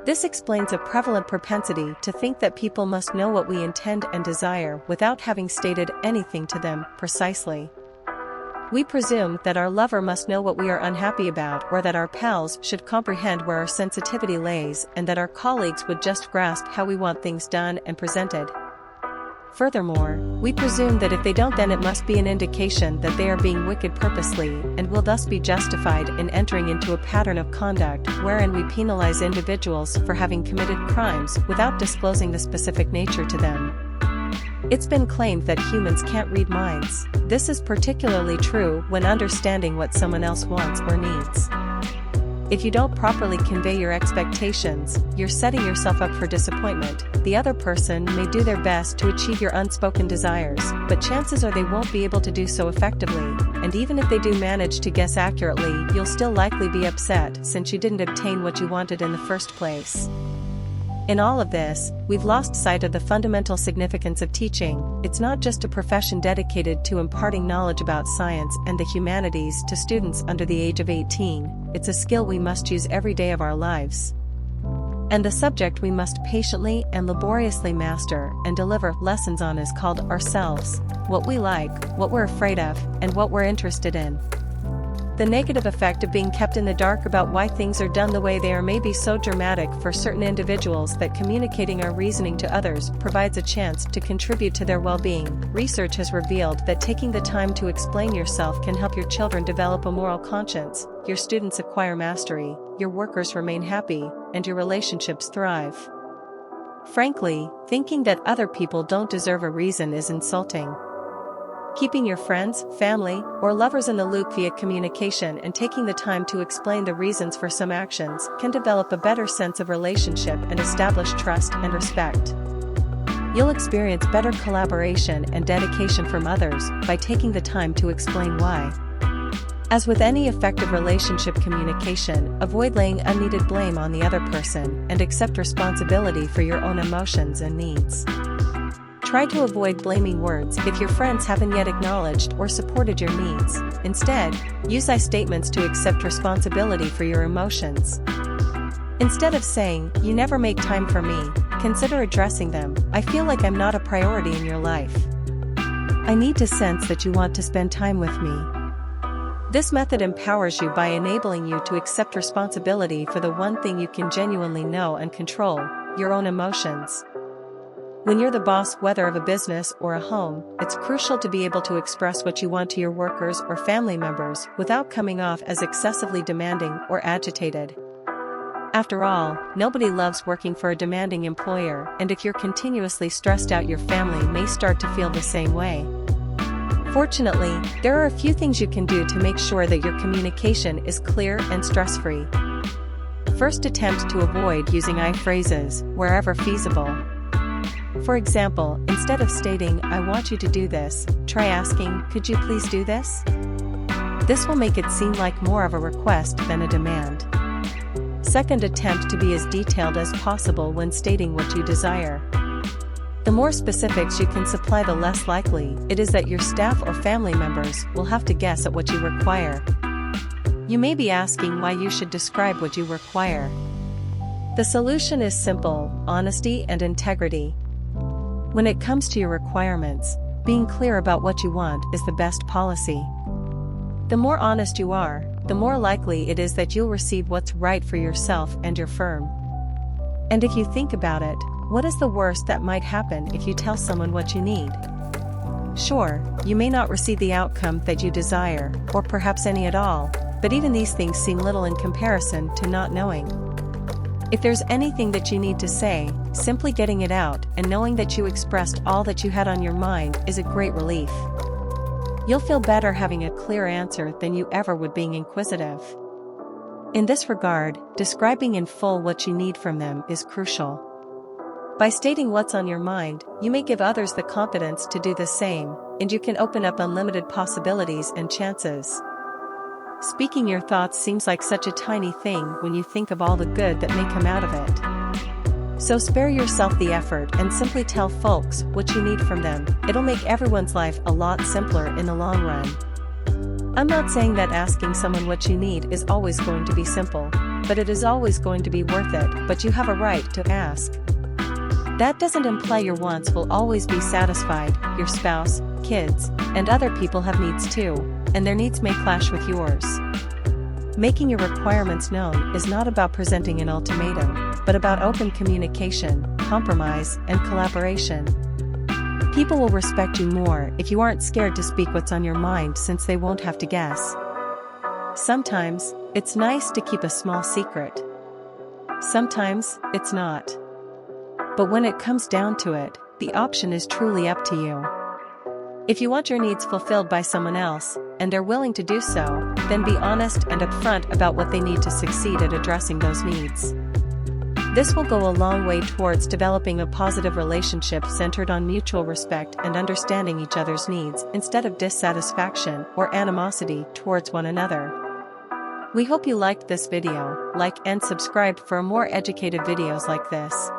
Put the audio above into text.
This explains a prevalent propensity to think that people must know what we intend and desire without having stated anything to them precisely. We presume that our lover must know what we are unhappy about, or that our pals should comprehend where our sensitivity lays, and that our colleagues would just grasp how we want things done and presented. Furthermore, we presume that if they don't, then it must be an indication that they are being wicked purposely, and will thus be justified in entering into a pattern of conduct wherein we penalize individuals for having committed crimes without disclosing the specific nature to them. It's been claimed that humans can't read minds. This is particularly true when understanding what someone else wants or needs. If you don't properly convey your expectations, you're setting yourself up for disappointment. The other person may do their best to achieve your unspoken desires, but chances are they won't be able to do so effectively, and even if they do manage to guess accurately, you'll still likely be upset since you didn't obtain what you wanted in the first place. In all of this, we've lost sight of the fundamental significance of teaching. It's not just a profession dedicated to imparting knowledge about science and the humanities to students under the age of 18, it's a skill we must use every day of our lives. And the subject we must patiently and laboriously master and deliver lessons on is called ourselves, what we like, what we're afraid of, and what we're interested in. The negative effect of being kept in the dark about why things are done the way they are may be so dramatic for certain individuals that communicating our reasoning to others provides a chance to contribute to their well-being. Research has revealed that taking the time to explain yourself can help your children develop a moral conscience, your students acquire mastery, your workers remain happy, and your relationships thrive. Frankly, thinking that other people don't deserve a reason is insulting. Keeping your friends, family, or lovers in the loop via communication and taking the time to explain the reasons for some actions can develop a better sense of relationship and establish trust and respect. You'll experience better collaboration and dedication from others by taking the time to explain why. As with any effective relationship communication, avoid laying unneeded blame on the other person and accept responsibility for your own emotions and needs. Try to avoid blaming words if your friends haven't yet acknowledged or supported your needs. Instead, use I statements to accept responsibility for your emotions. Instead of saying, "You never make time for me," consider addressing them, "I feel like I'm not a priority in your life. I need to sense that you want to spend time with me." This method empowers you by enabling you to accept responsibility for the one thing you can genuinely know and control, your own emotions. When you're the boss, whether of a business or a home, it's crucial to be able to express what you want to your workers or family members without coming off as excessively demanding or agitated. After all, nobody loves working for a demanding employer, and if you're continuously stressed out, your family may start to feel the same way. Fortunately, there are a few things you can do to make sure that your communication is clear and stress-free. First, attempt to avoid using I phrases wherever feasible. For example, instead of stating, "I want you to do this," try asking, "Could you please do this?" This will make it seem like more of a request than a demand. Second, attempt to be as detailed as possible when stating what you desire. The more specifics you can supply, the less likely it is that your staff or family members will have to guess at what you require. You may be asking why you should describe what you require. The solution is simple: honesty and integrity. When it comes to your requirements, being clear about what you want is the best policy. The more honest you are, the more likely it is that you'll receive what's right for yourself and your firm. And if you think about it, what is the worst that might happen if you tell someone what you need? Sure, you may not receive the outcome that you desire, or perhaps any at all, but even these things seem little in comparison to not knowing. If there's anything that you need to say, simply getting it out and knowing that you expressed all that you had on your mind is a great relief. You'll feel better having a clear answer than you ever would being inquisitive. In this regard, describing in full what you need from them is crucial. By stating what's on your mind, you may give others the confidence to do the same, and you can open up unlimited possibilities and chances. Speaking your thoughts seems like such a tiny thing when you think of all the good that may come out of it. So spare yourself the effort and simply tell folks what you need from them. It'll make everyone's life a lot simpler in the long run. I'm not saying that asking someone what you need is always going to be simple. but it is always going to be worth it, but you have a right to ask. That doesn't imply your wants will always be satisfied. Your spouse, kids, and other people have needs too, and their needs may clash with yours. Making your requirements known is not about presenting an ultimatum, but about open communication, compromise, and collaboration. People will respect you more if you aren't scared to speak what's on your mind, since they won't have to guess. Sometimes, it's nice to keep a small secret. Sometimes, it's not. But when it comes down to it, the option is truly up to you. If you want your needs fulfilled by someone else, and they're willing to do so, then be honest and upfront about what they need to succeed at addressing those needs. This will go a long way towards developing a positive relationship centered on mutual respect and understanding each other's needs, instead of dissatisfaction or animosity towards one another. We hope you liked this video. Like and subscribe for more educated videos like this.